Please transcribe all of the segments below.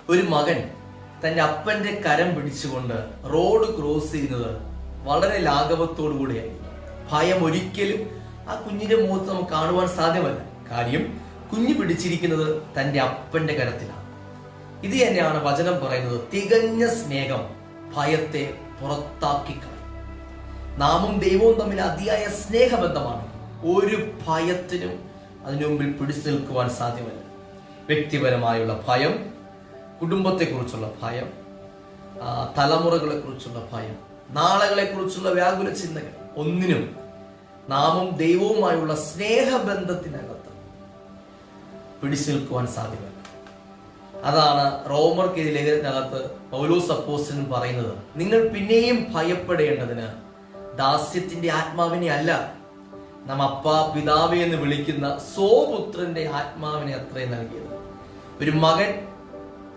ഒരു മകൻ തന്റെ അപ്പന്റെ കരം പിടിച്ചുകൊണ്ട് റോഡ് ക്രോസ് ചെയ്യുന്നത് വളരെ ലാഘവത്തോടു കൂടിയായിരുന്നു. ഭയം ഒരിക്കലും ആ കുഞ്ഞിന്റെ മുഖത്ത് നമുക്ക് കാണുവാൻ സാധ്യമല്ല. കാര്യം കുഞ്ഞ് പിടിച്ചിരിക്കുന്നത് തന്റെ അപ്പന്റെ കരത്തിലാണ്. ഇത് തന്നെയാണ് വചനം പറയുന്നത്, തികഞ്ഞ സ്നേഹം ഭയത്തെ പുറത്താക്കി കളയും. നാമും ദൈവവും തമ്മിൽ അതിയായ സ്നേഹബന്ധമാണ്. ഒരു ഭയത്തിനും അതിനു മുമ്പിൽ പിടിച്ചു നിൽക്കുവാൻ സാധ്യമല്ല. വ്യക്തിപരമായുള്ള ഭയം, കുടുംബത്തെക്കുറിച്ചുള്ള ഭയം, തലമുറകളെ കുറിച്ചുള്ള ഭയം, നാളുകളെ കുറിച്ചുള്ള വ്യാകുല ചിന്തകൾ, ഒന്നിനും നാമും ദൈവവുമായുള്ള സ്നേഹബന്ധത്തിനകത്ത് പിടിച്ചു നിൽക്കുവാൻ സാധ്യമല്ല. അതാണ് റോമർക്ക് ലേഖനത്തിനകത്ത് പൗലോസ് അപ്പോസ്തലൻ പറയുന്നത്, നിങ്ങൾ പിന്നെയും ഭയപ്പെടേണ്ടതിന് ദാസ്യത്തിന്റെ ആത്മാവിനെ അല്ല, നാം അപ്പാ പിതാവേ എന്ന് വിളിക്കുന്ന സ്വപുത്രന്റെ ആത്മാവിനെ അത്രയും നൽകിയത്. ഒരു മകൻ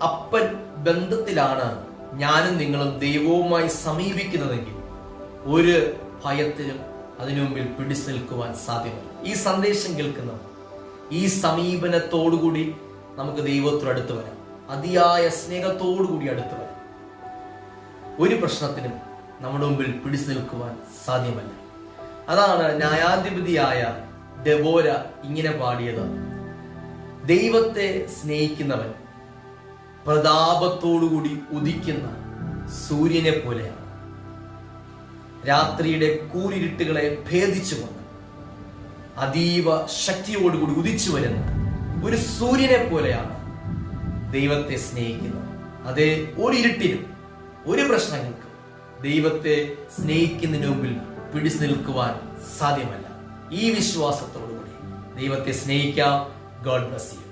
അപ്പൻ ബന്ധത്തിലാണ് ഞാനും നിങ്ങളും ദൈവവുമായി സമീപിക്കുന്നതെങ്കിൽ ഒരു ഭയത്തിനും അതിനു മുമ്പിൽ പിടിച്ചു നിൽക്കുവാൻ സാധ്യമല്ല. ഈ സന്ദേശം കേൾക്കുന്ന ഈ സമീപനത്തോടുകൂടി നമുക്ക് ദൈവത്തോട് അടുത്ത് വരാം. അതിയായ സ്നേഹത്തോടുകൂടി അടുത്ത് വരാം. ഒരു പ്രശ്നത്തിനും നമ്മുടെ മുമ്പിൽ പിടിച്ചു നിൽക്കുവാൻ സാധ്യമല്ല. അതാണ് ന്യായാധിപതിയായ ദെബോര ഇങ്ങനെ പാടിയത്, ദൈവത്തെ സ്നേഹിക്കുന്നവൻ പ്രതാപത്തോടുകൂടി ഉദിക്കുന്ന സൂര്യനെ പോലെയാണ്. രാത്രിയുടെ കൂരിരുട്ടുകളെ ഭേദിച്ചുകൊണ്ട് അതീവ ശക്തിയോടുകൂടി ഉദിച്ചു വരുന്ന ഒരു സൂര്യനെ പോലെയാണ് ദൈവത്തെ സ്നേഹിക്കുന്നത്. അതേ, ഒരു ഇരുട്ടിനും ഒരു പ്രശ്നങ്ങൾക്കും ദൈവത്തെ സ്നേഹിക്കുന്നതിന് മുമ്പിൽ പിടിച്ചു നിൽക്കുവാൻ സാധ്യമല്ല. ഈ വിശ്വാസത്തോടുകൂടി ദൈവത്തെ സ്നേഹിക്കാം. God bless you.